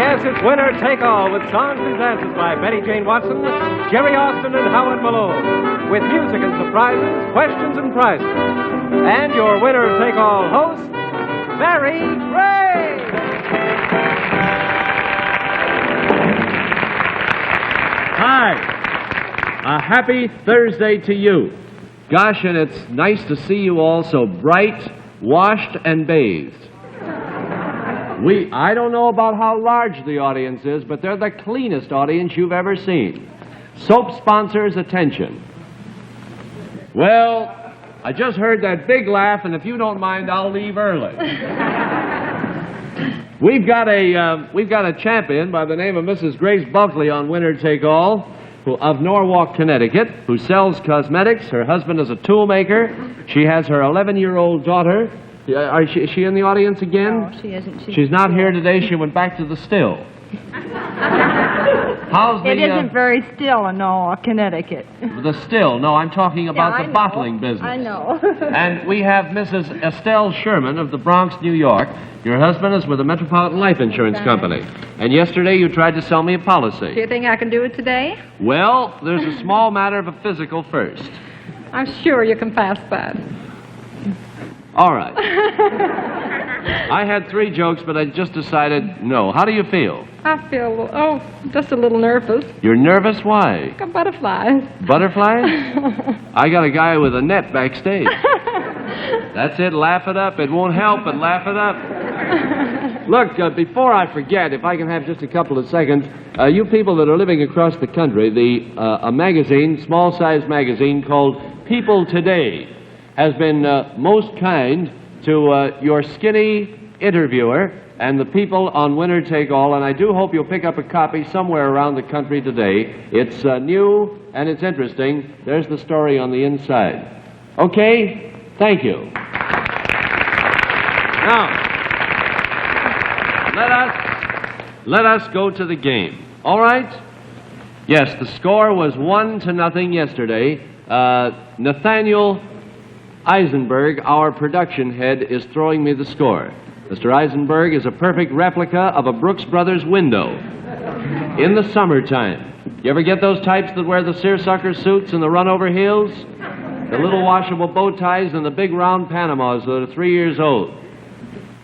Yes, it's Winner Take All with songs and dances by Betty Jane Watson, Jerry Austin, and Howard Malone. With music and surprises, questions and prizes. And your Winner Take All host, Mary Ray. Hi. A happy Thursday to you. Gosh, and it's nice to see you all so bright, washed, and bathed. I don't know about how large the audience is, but they're the cleanest audience you've ever seen. Soap sponsors, attention. Well, I just heard that big laugh, and if you don't mind, I'll leave early. We've got a champion by the name of Mrs. Grace Bulkley on Winner Take All, of Norwalk, Connecticut, who sells cosmetics. Her husband is a tool maker. She has her 11-year-old daughter. Is she in the audience again? No, she isn't. She's not here today. She went back to the still. It isn't very still in Norwalk, Connecticut. The still? No, I'm talking about the bottling business. I know. And we have Mrs. Estelle Sherman of the Bronx, New York. Your husband is with the Metropolitan Life Insurance Company. And yesterday you tried to sell me a policy. Do you think I can do it today? Well, there's a small matter of a physical first. I'm sure you can pass that. All right. I had 3 jokes, but I just decided no. How do you feel? I feel, just a little nervous. You're nervous? Why? Like a butterfly. Butterflies? I got a guy with a net backstage. That's it. Laugh it up. It won't help, but laugh it up. Look, before I forget, if I can have just a couple of seconds, you people that are living across the country, a magazine, small-sized magazine called People Today, has been most kind to your skinny interviewer and the people on Winner Take All, and I do hope you'll pick up a copy somewhere around the country today. It's new and it's interesting. There's the story on the inside. Okay? Thank you. Now, let us go to the game. All right? Yes, the score was 1-0 yesterday. Nathaniel Eisenberg, our production head, is throwing me the score. Mr. Eisenberg is a perfect replica of a Brooks Brothers window in the summertime. You ever get those types that wear the seersucker suits and the run-over heels? The little washable bow ties and the big round Panamas that are 3 years old.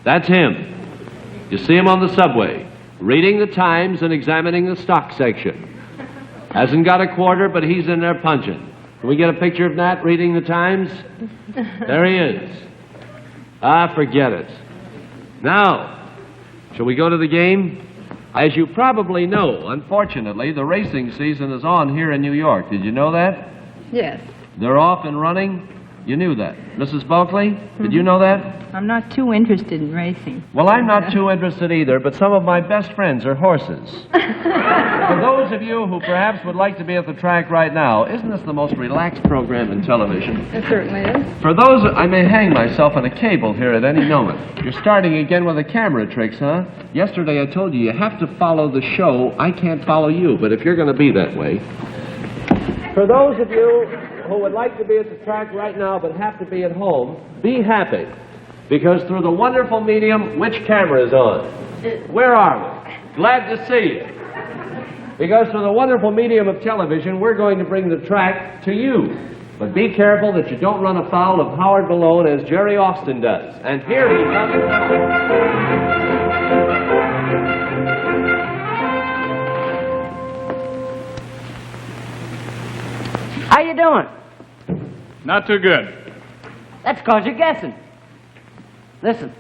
That's him. You see him on the subway, reading the Times and examining the stock section. Hasn't got a quarter, but he's in there punching. Can we get a picture of Nat reading the Times? There he is. Forget it. Now, shall we go to the game? As you probably know, unfortunately, the racing season is on here in New York. Did you know that? Yes. They're off and running? You knew that. Mrs. Bulkley, did you know that? I'm not too interested in racing. Well, I'm not too interested either, but some of my best friends are horses. For those of you who perhaps would like to be at the track right now, isn't this the most relaxed program in television? It certainly is. For those, I may hang myself on a cable here at any moment. You're starting again with the camera tricks, huh? Yesterday I told you have to follow the show. I can't follow you, but if you're going to be that way. For those of you who would like to be at the track right now but have to be at home, be happy. Because through the wonderful medium, which camera is on? Where are we? Glad to see you. Because through the wonderful medium of television, we're going to bring the track to you. But be careful that you don't run afoul of Howard Malone as Jerry Austin does. And here he comes. How you doing? Not too good. That's 'cause you're guessing. Listen,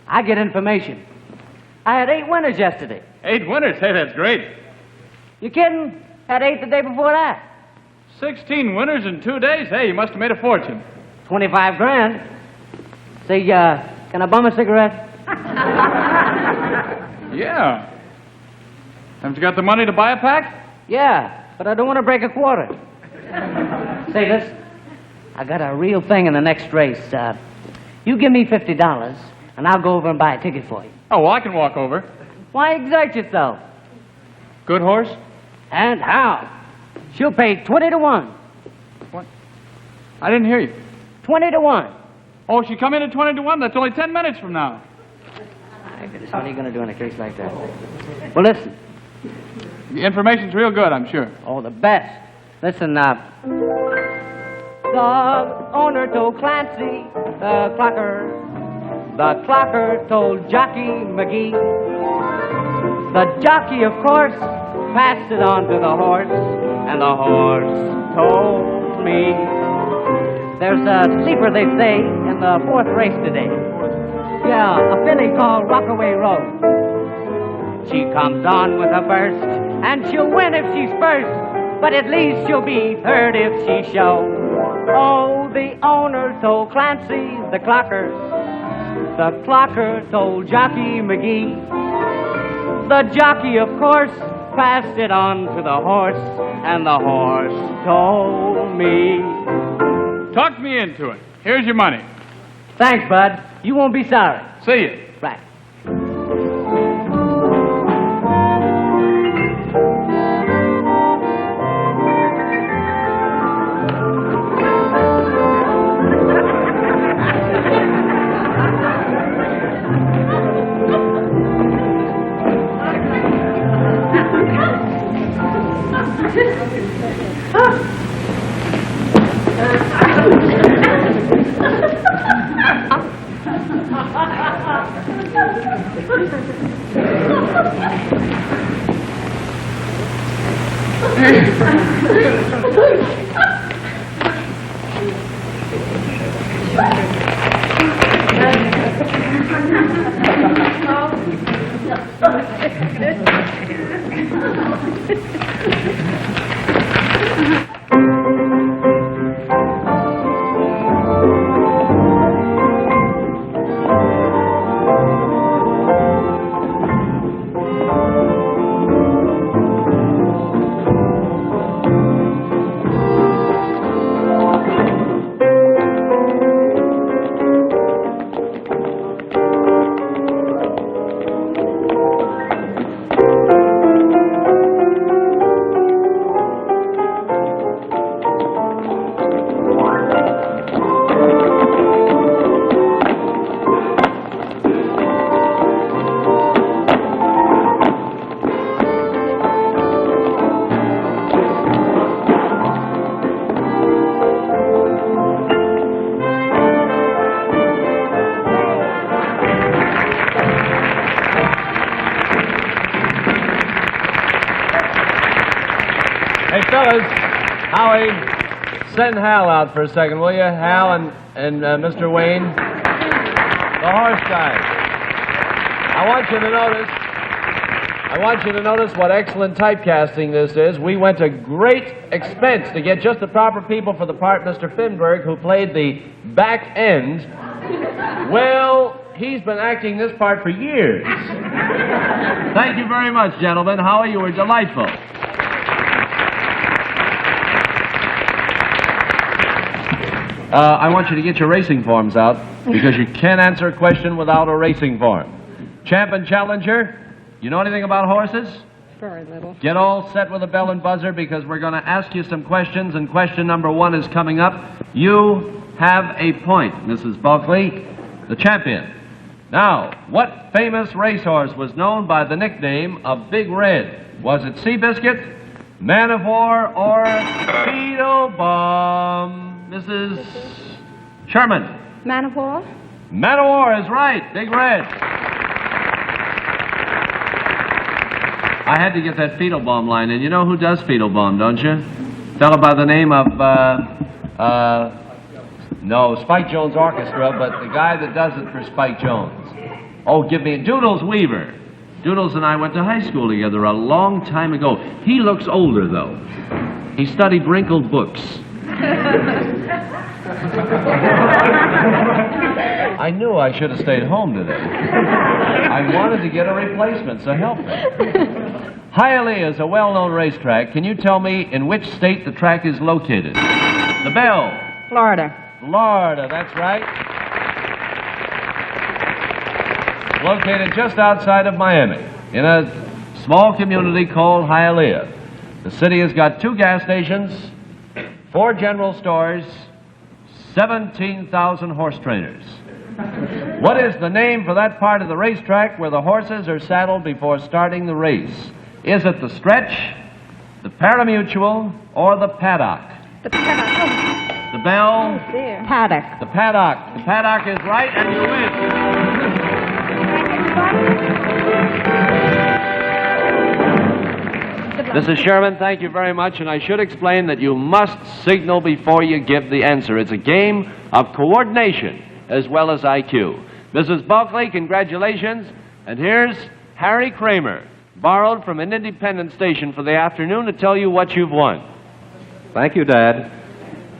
I get information. I had 8 winners yesterday. 8 winners? Hey, that's great. You kidding? Had 8 the day before that. 16 winners in 2 days? Hey, you must have made a fortune. 25 grand. Say, can I bum a cigarette? Yeah. Haven't you got the money to buy a pack? Yeah, but I don't want to break a quarter. Say this, I got a real thing in the next race. You give me $50, and I'll go over and buy a ticket for you. Oh, well, I can walk over. Why exert yourself? Good horse? And how? She'll pay 20-1. What? I didn't hear you. 20-1. Oh, she come in at 20-1? That's only 10 minutes from now. my goodness, what are you going to do in a case like that? Well, listen. The information's real good, I'm sure. Oh, the best. Listen, the owner told Clancy, the clocker told Jockey McGee. The jockey, of course, passed it on to the horse, and the horse told me. There's a sleeper, they say, in the 4th race today. Yeah, a filly called Rockaway Rose. She comes on with a burst, and she'll win if she's first, but at least she'll be 3rd if she shows. Oh, the owner told Clancy, the clocker told Jockey McGee. The jockey, of course, passed it on to the horse, and the horse told me. Talked me into it. Here's your money. Thanks, Bud. You won't be sorry. See you. Right. Hey, fellas, Howie, send Hal out for a second, will you? Hal and Mr. Wayne. The horse guys. I want you to notice what excellent typecasting this is. We went to great expense to get just the proper people for the part Mr. Finberg, who played the back end. Well, he's been acting this part for years. Thank you very much, gentlemen. Howie, you were delightful. I want you to get your racing forms out, because you can't answer a question without a racing form. Champ and Challenger, you know anything about horses? Very little. Get all set with a bell and buzzer, because we're going to ask you some questions, and question number 1 is coming up. You have a point, Mrs. Bulkley, the champion. Now, what famous racehorse was known by the nickname of Big Red? Was it Seabiscuit, Man of War, or Beetlebum? Mrs. Sherman. Man of War? Man of War is right. Big Red. I had to get that Beetlebum line in. You know who does Beetlebum, don't you? Fellow by the name of, no, Spike Jones Orchestra, but the guy that does it for Spike Jones. Oh, give me Doodles Weaver. Doodles and I went to high school together a long time ago. He looks older, though. He studied wrinkled books. I knew I should have stayed home today. I wanted to get a replacement, so help me. Hialeah is a well-known racetrack. Can you tell me in which state the track is located? The bell. Florida. Florida, that's right. Located just outside of Miami, in a small community called Hialeah. The city has got 2 gas stations, 4 general stores, 17,000 horse trainers. What is the name for that part of the racetrack where the horses are saddled before starting the race? Is it the stretch, the parimutuel, or the paddock? The paddock. The bell? Oh, dear. Paddock. The paddock. The paddock is right, and you win. Mrs. Sherman, thank you very much, and I should explain that you must signal before you give the answer. It's a game of coordination as well as IQ. Mrs. Bulkley, congratulations, and here's Harry Kramer, borrowed from an independent station for the afternoon to tell you what you've won. Thank you, Dad.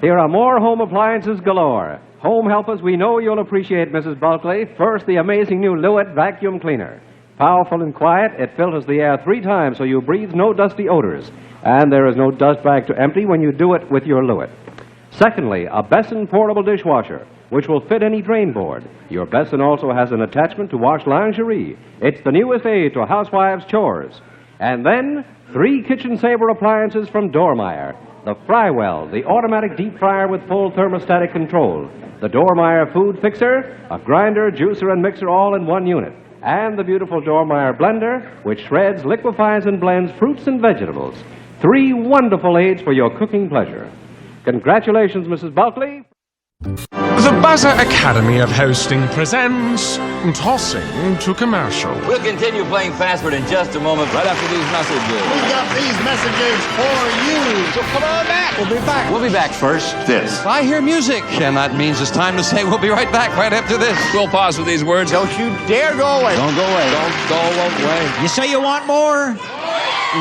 Here are more home appliances galore. Home helpers we know you'll appreciate, Mrs. Bulkley. First, the amazing new Lewitt vacuum cleaner. Powerful and quiet, it filters the air 3 times so you breathe no dusty odors. And there is no dust bag to empty when you do it with your Lewitt. Secondly, a Besson portable dishwasher, which will fit any drain board. Your Besson also has an attachment to wash lingerie. It's the newest aid to housewives' chores. And then, 3 kitchen saver appliances from Dormeyer. The Frywell, the automatic deep fryer with full thermostatic control. The Dormeyer food fixer, a grinder, juicer, and mixer all in one unit. And the beautiful Dormeyer blender, which shreds, liquefies, and blends fruits and vegetables. 3 wonderful aids for your cooking pleasure. Congratulations, Mrs. Bulkley. The Buzzer Academy of Hosting presents Tossing to Commercial. We'll continue playing Fastword in just a moment, right after these messages. We've got these messages for you. So come on back. We'll be back. We'll be back first. This. I hear music, and that means it's time to say we'll be right back right after this. We'll pause with these words. Don't you dare go away. Don't go away. Don't go away. You say you want more?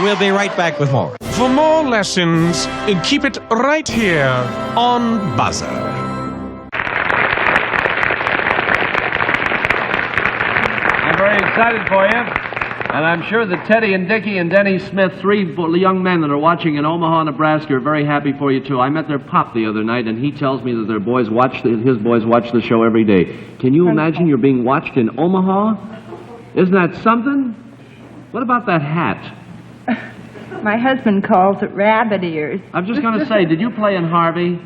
We'll be right back with more. For more lessons, keep it right here on Buzzer. I'm very excited for you, and I'm sure that Teddy and Dickie and Denny Smith, 3 young men that are watching in Omaha, Nebraska, are very happy for you, too. I met their pop the other night, and he tells me that his boys watch the show every day. Can you imagine you're being watched in Omaha? Isn't that something? What about that hat? My husband calls it rabbit ears. I'm just going to say, did you play in Harvey?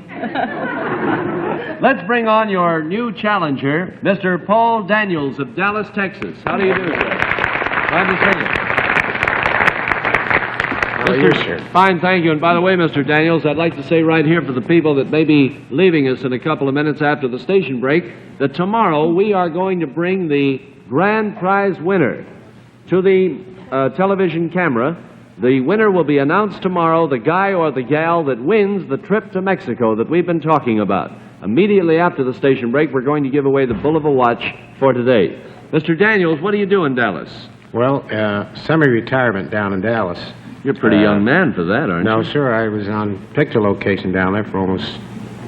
Let's bring on your new challenger, Mr. Paul Daniels of Dallas, Texas. How do you do, sir? Glad to see you. How are you, sir? Fine, thank you. And by the way, Mr. Daniels, I'd like to say right here for the people that may be leaving us in a couple of minutes after the station break, that tomorrow we are going to bring the grand prize winner to the television camera. The winner will be announced tomorrow, the guy or the gal that wins the trip to Mexico that we've been talking about. Immediately after the station break, we're going to give away the Bull of a Watch for today. Mr. Daniels, what do you do in Dallas? Well, semi-retirement down in Dallas. You're a pretty young man for that, aren't you? No, sir. I was on picture location down there for almost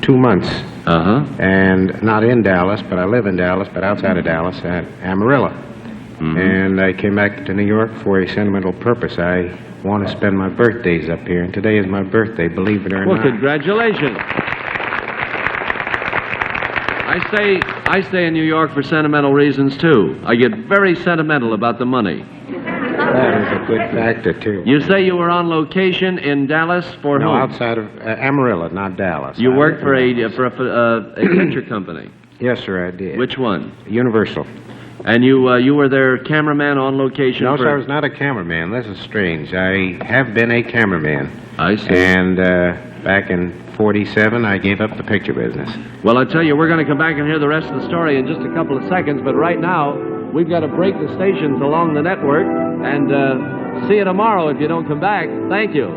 2 months. Uh-huh. And not in Dallas, but I live in Dallas, but outside of Dallas at Amarillo. Mm-hmm. And I came back to New York for a sentimental purpose. I want to spend my birthdays up here, and today is my birthday, believe it or not. Well, congratulations. I stay in New York for sentimental reasons, too. I get very sentimental about the money. That is a good factor, too. You say you were on location in Dallas for No, whom? outside of Amarillo, not Dallas. You worked for a picture company? Yes, sir, I did. Which one? Universal. And you were their cameraman on location? No, sir, I was not a cameraman. This is strange. I have been a cameraman. I see. And back in 47, I gave up the picture business. Well, I tell you, we're going to come back and hear the rest of the story in just a couple of seconds, but right now, we've got to break the stations along the network, and see you tomorrow if you don't come back. Thank you.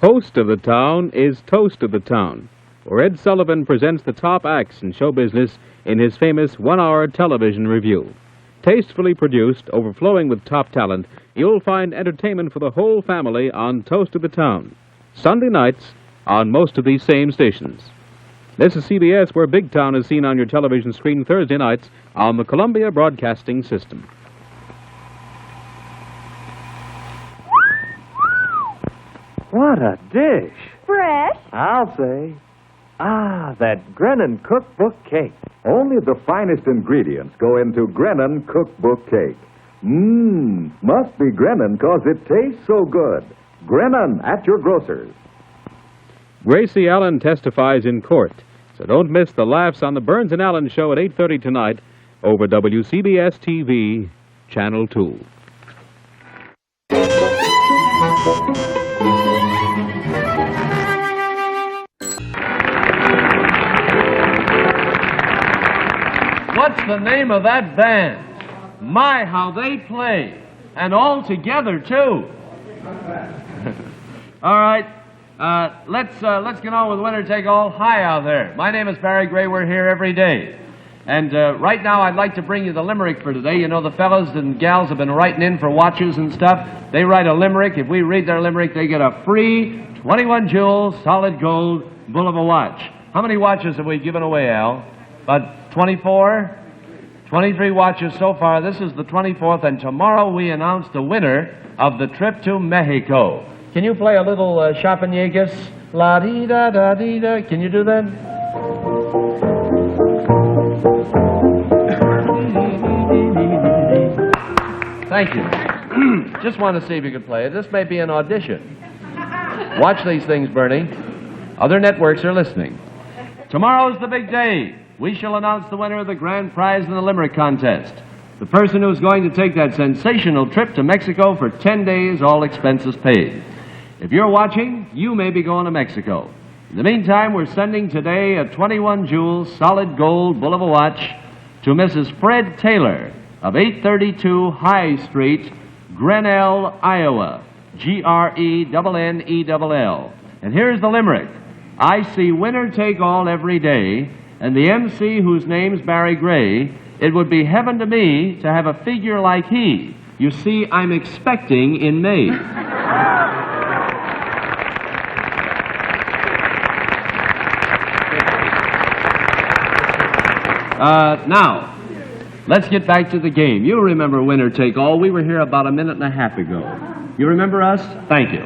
Host of the Town is Toast of the Town, where Ed Sullivan presents the top acts in show business in his famous one-hour television review. Tastefully produced, overflowing with top talent, you'll find entertainment for the whole family on Toast of the Town, Sunday nights on most of these same stations. This is CBS, where Big Town is seen on your television screen Thursday nights on the Columbia Broadcasting System. What a dish! Fresh? I'll say. Ah, that Grennan Cookbook Cake. Only the finest ingredients go into Grennan Cookbook Cake. Must be Grennan 'cause it tastes so good. Grennan at your grocer's. Gracie Allen testifies in court. So don't miss the laughs on the Burns and Allen Show at 8:30 tonight over WCBS TV, Channel 2. What's the name of that band? My, how they play. And all together, too. All right. Let's get on with Winner Take All. Hi out there. My name is Barry Gray. We're here every day. And right now I'd like to bring you the limerick for today. You know, the fellas and gals have been writing in for watches and stuff. They write a limerick. If we read their limerick, they get a free 21 jewel solid gold bull of a watch. How many watches have we given away, Al? About 24? 23 watches so far. This is the 24th, and tomorrow we announce the winner of the trip to Mexico. Can you play a little Chapanegas? La-dee-da-da-dee-da. Can you do that? Thank you. Just want to see if you could play it. This may be an audition. Watch these things, Bernie. Other networks are listening. Tomorrow's the big day. We shall announce the winner of the grand prize in the limerick contest. The person who's going to take that sensational trip to Mexico for 10 days, all expenses paid. If you're watching, you may be going to Mexico. In the meantime, we're sending today a 21 jewel solid gold bull of a watch to Mrs. Fred Taylor of 832 High Street, Grinnell, Iowa. Grennell. And here's the limerick. I see winner take all every day, and the MC whose name's Barry Gray, it would be heaven to me to have a figure like he. You see, I'm expecting in May. Now, let's get back to the game. You remember winner take all. We were here about a minute and a half ago. You remember us? Thank you.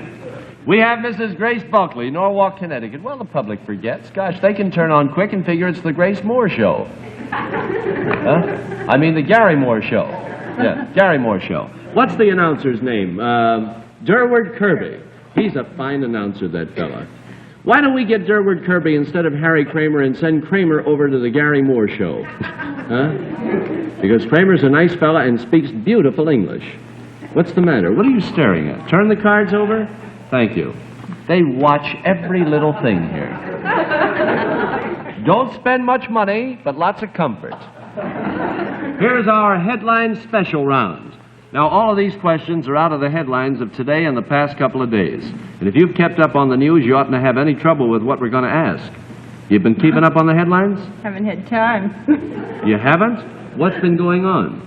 We have Mrs. Grace Buckley, Norwalk, Connecticut. Well, the public forgets. Gosh, they can turn on quick and figure it's the Grace Moore Show. Huh? I mean the Gary Moore Show. Yeah, Gary Moore Show. What's the announcer's name? Durward Kirby. He's a fine announcer, that fella. Why don't we get Durward Kirby instead of Harry Kramer and send Kramer over to the Gary Moore Show? Huh? Because Kramer's a nice fella and speaks beautiful English. What's the matter? What are you staring at? Turn the cards over? Thank you. They watch every little thing here. Don't spend much money, but lots of comfort. Here's our headline special round. Now, all of these questions are out of the headlines of today and the past couple of days. And if you've kept up on the news, you oughtn't to have any trouble with what we're going to ask. You've been keeping up on the headlines? Haven't had time. You haven't? What's been going on?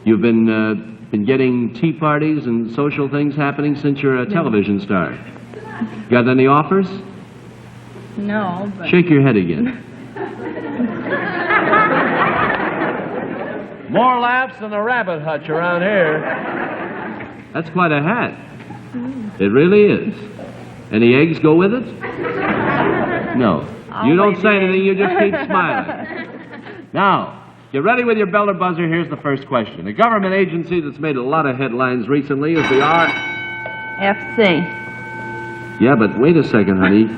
You've been getting tea parties and social things happening since you're a television star. Got any offers? No, but... Shake your head again. More laughs than a rabbit hutch around here. That's quite a hat. It really is. Any eggs go with it? No. You don't say anything, you just keep smiling. Now, get ready with your bell or buzzer. Here's the first question. A government agency that's made a lot of headlines recently is the FC. Yeah, but wait a second, honey.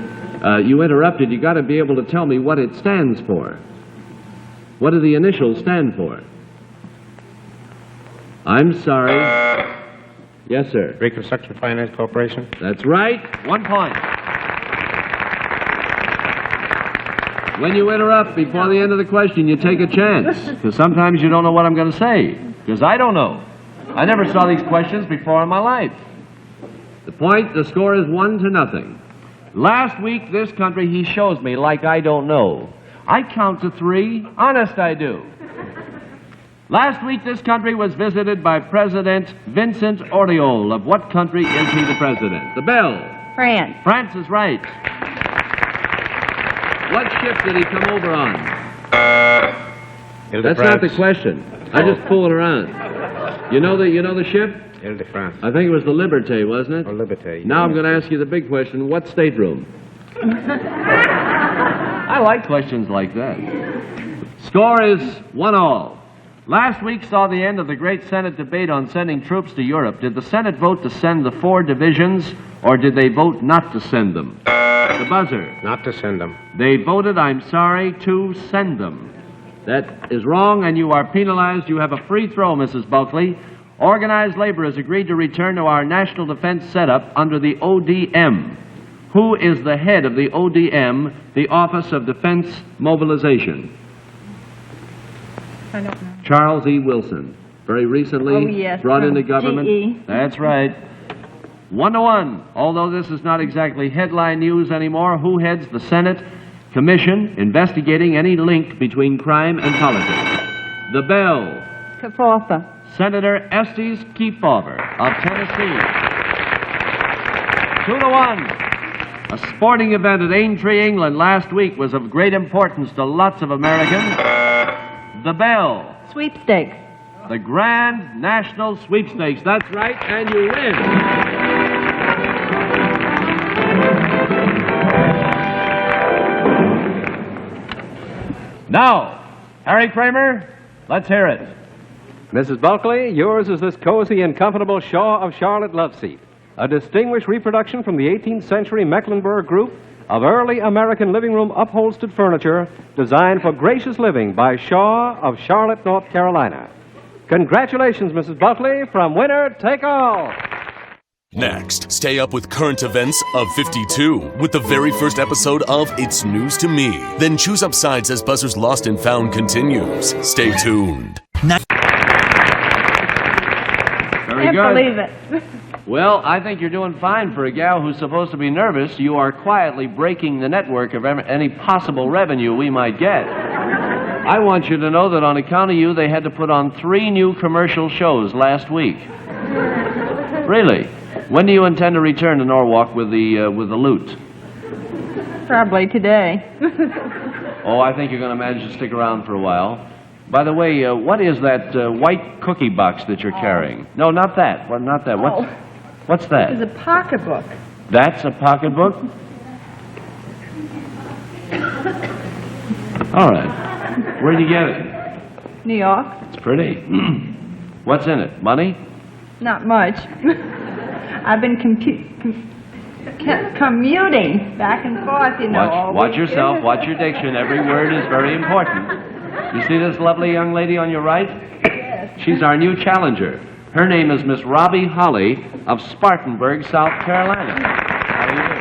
You interrupted. You got to be able to tell me what it stands for. What do the initials stand for? I'm sorry. Yes, sir. Reconstruction Finance Corporation. That's right. 1 point. When you interrupt before the end of the question, you take a chance. Because sometimes you don't know what I'm going to say. Because I don't know. I never saw these questions before in my life. The score is 1-0. Last week, this country, he shows me like I don't know. I count to 3. Honest, I do. Last week, this country was visited by President Vincent Auriol. Of what country is he the president? The bell. France. France is right. What ship did he come over on? That's not the question. I just fooling around. You know the ship? Ile-de-France. I think it was the Liberté, wasn't it? Or Liberté. Now I'm going to ask you the big question. What stateroom? I like questions like that. Score is 1-1. Last week saw the end of the great Senate debate on sending troops to Europe. Did the Senate vote to send the 4 divisions, or did they vote not to send them? The buzzer. Not to send them. They voted, I'm sorry, to send them. That is wrong, and you are penalized. You have a free throw, Mrs. Bulkley. Organized labor has agreed to return to our national defense setup under the ODM. Who is the head of the ODM, the Office of Defense Mobilization? I don't know. Charles E. Wilson. Very recently Oh, yes, brought from into government. GE. That's right. 1-1. Although this is not exactly headline news anymore, who heads the Senate Commission investigating any link between crime and politics? The bell. Kefauver. Senator Estes Kefauver of Tennessee. 2-1. A sporting event at Aintree, England last week was of great importance to lots of Americans. The bell. Sweepstakes. The Grand National Sweepstakes. That's right, and you win. Now, Harry Kramer, let's hear it. Mrs. Bulkley, yours is this cozy and comfortable Shaw of Charlotte love seat, a distinguished reproduction from the 18th century Mecklenburg group of early American living room upholstered furniture designed for gracious living by Shaw of Charlotte, North Carolina. Congratulations, Mrs. Bulkley, from Winner Take All. Next, stay up with current events of 52 with the very first episode of It's News to Me. Then choose up sides as Buzzer's Lost and Found continues. Stay tuned. Very Can't good. believe it. Well, I think you're doing fine for a gal who's supposed to be nervous. You are quietly breaking the network of any possible revenue we might get. I want you to know that on account of you, they had to put on 3 new commercial shows last week. Really? When do you intend to return to Norwalk with the loot? Probably today. Oh, I think you're going to manage to stick around for a while. By the way, what is that white cookie box that you're carrying? No, not that. Well, not that. What's that? It's a pocketbook. That's a pocketbook? All right. Where'd you get it? New York. It's pretty. What's in it? Money? Not much. I've been commuting back and forth, you know. all Watch week. yourself. Watch your diction. Every word is very important. You see this lovely young lady on your right? Yes. She's our new challenger. Her name is Miss Robbie Holly of Spartanburg, South Carolina. How do you do?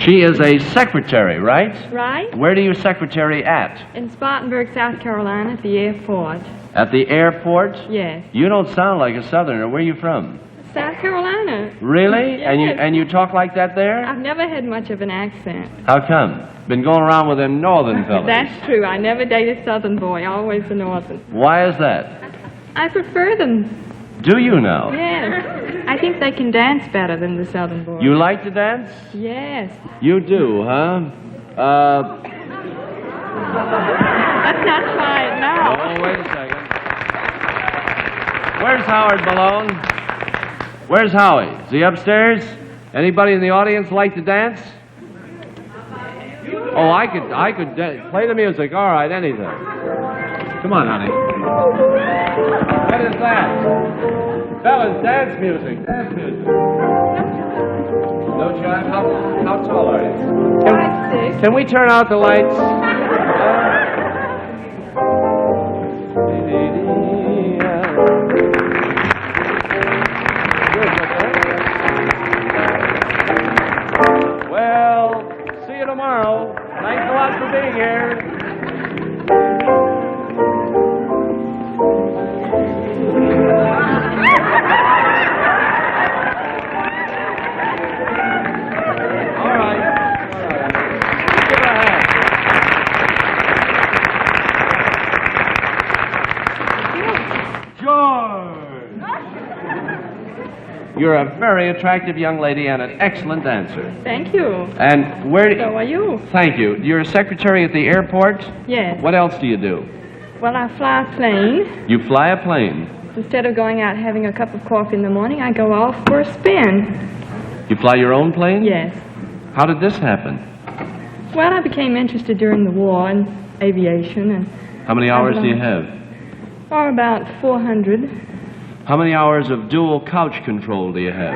She is a secretary, right? Right. Where do you secretary at? In Spartanburg, South Carolina, at the airport. At the airport? Yes. You don't sound like a southerner. Where are you from? South Carolina. Really? Yes. And you talk like that there? I've never had much of an accent. How come? Been going around with them northern fellas. That's true. I never dated a southern boy, always a northern. Why is that? I prefer them. Do you now? Yes. I think they can dance better than the southern boys. You like to dance? Yes. You do, huh? Let's not try it now. Oh, wait a second. Where's Howard Malone? Where's Howie? Is he upstairs? Anybody in the audience like to dance? Oh, I could play the music. All right, anything. Come on, honey. What is that? Fellas, dance music. Dance music. No child. How tall are you? Can we turn out the lights? Well, see you tomorrow. Thanks a lot for being here. You're a very attractive young lady and an excellent dancer. Thank you. And where do So are you? Thank you. You're a secretary at the airport? Yes. What else do you do? Well, I fly a plane. You fly a plane. Instead of going out having a cup of coffee in the morning, I go off for a spin. You fly your own plane? Yes. How did this happen? Well, I became interested during the war in aviation, and How many hours do you have? about 400. How many hours of dual couch control do you have?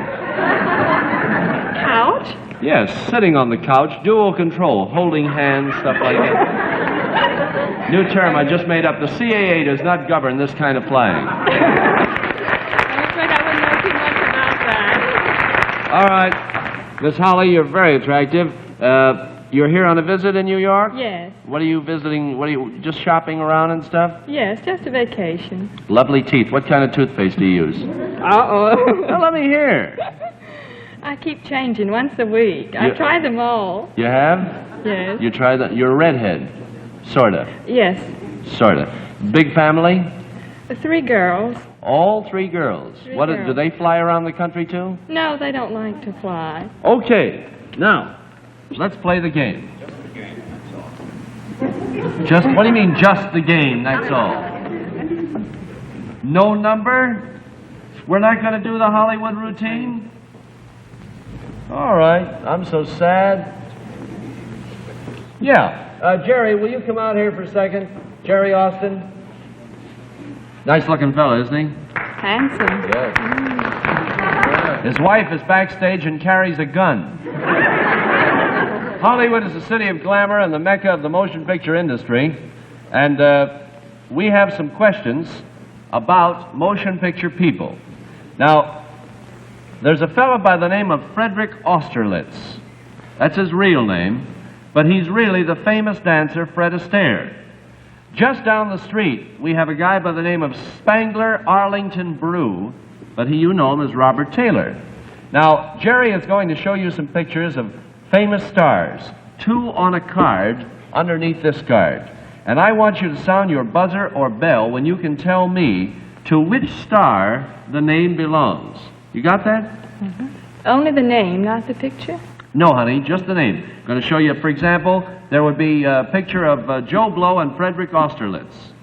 Couch? Yes, sitting on the couch, dual control, holding hands, stuff like that. New term I just made up. The CAA does not govern this kind of flying. I'm afraid I wouldn't know too much about that. All right. Miss Holly, you're very attractive. You're here on a visit in New York? Yes. What are you visiting? What are you, just shopping around and stuff? Yes, just a vacation. Lovely teeth. What kind of toothpaste do you use? Uh-oh. Well, let me hear. I keep changing once a week. I try them all. You have? Yes. You try that? You're a redhead. Sorta. Yes. Sorta. Big family? 3 girls. All 3 girls. Three What girls. do they fly around the country too? No, they don't like to fly. Okay. Now, let's play the game. Just, what do you mean, just the game, that's all? No number? We're not going to do the Hollywood routine? All right, I'm so sad. Yeah, Jerry, will you come out here for a second? Jerry Austin? Nice looking fellow, isn't he? Handsome. Yes. His wife is backstage and carries a gun. Hollywood is the city of glamour and the mecca of the motion picture industry, and we have some questions about motion picture people. Now, there's a fellow by the name of Frederick Austerlitz. That's his real name, but he's really the famous dancer Fred Astaire. Just down the street, we have a guy by the name of Spangler Arlington Brew, but you know him as Robert Taylor. Now, Jerry is going to show you some pictures of famous stars, 2 on a card underneath this card. And I want you to sound your buzzer or bell when you can tell me to which star the name belongs. You got that? Mm-hmm. Only the name, not the picture? No, honey, just the name. I'm going to show you, for example, there would be a picture of Joe Blow and Frederick Austerlitz.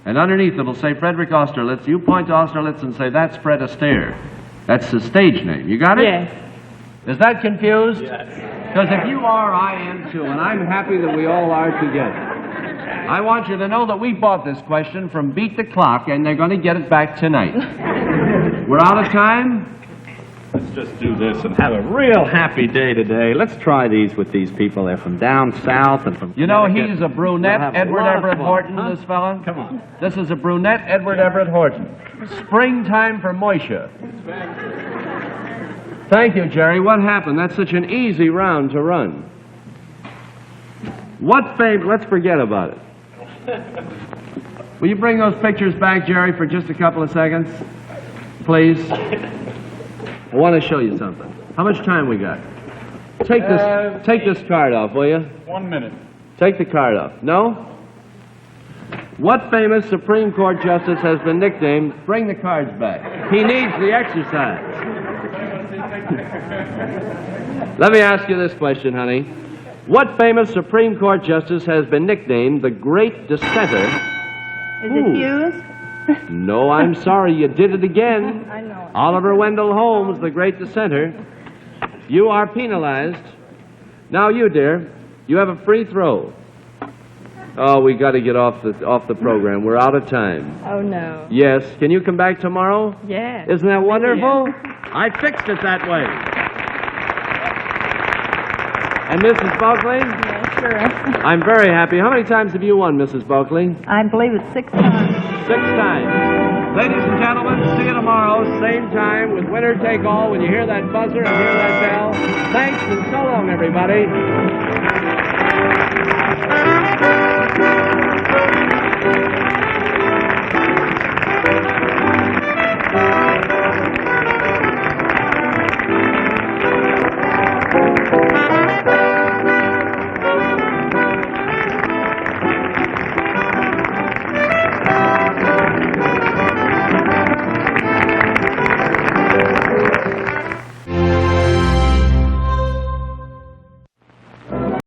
And underneath it'll say Frederick Austerlitz. You point to Austerlitz and say, that's Fred Astaire. That's his stage name. You got it? Yes. Is that confused? Yes. Because if you are, I am too, and I'm happy that we all are together. I want you to know that we bought this question from Beat the Clock, and they're going to get it back tonight. We're out of time? Let's just do this and have a real happy day today. Let's try these with these people. They're from down south and from You know, Connecticut. he's a brunette, We'll have a Edward lot of Everett fun. Horton, Huh? this fella. Come on. This is a brunette, Edward Everett Horton. Springtime for Moisha. Thank you, Jerry. What happened? That's such an easy round to run. What fame... Let's forget about it. Will you bring those pictures back, Jerry, for just a couple of seconds? Please. I want to show you something. How much time we got? Take this card off, will you? 1 minute. Take the card off. No? What famous Supreme Court justice has been nicknamed, bring the cards back. He needs the exercise. Let me ask you this question, honey. What famous Supreme Court justice has been nicknamed the Great Dissenter? Is it Hughes? No, I'm sorry, you did it again. I know. Oliver Wendell Holmes, the Great Dissenter. You are penalized. Now you, dear, you have a free throw. Oh, we got to get off the program. We're out of time. Oh, no. Yes. Can you come back tomorrow? Yes. Isn't that wonderful? I fixed it that way. And Mrs. Bulkley? Yeah, sure. I'm very happy. How many times have you won, Mrs. Bulkley? I believe it's 6 times. 6 times. Ladies and gentlemen, see you tomorrow, same time, with Winner Take All, when you hear that buzzer and hear that bell. Thanks, and so long, everybody.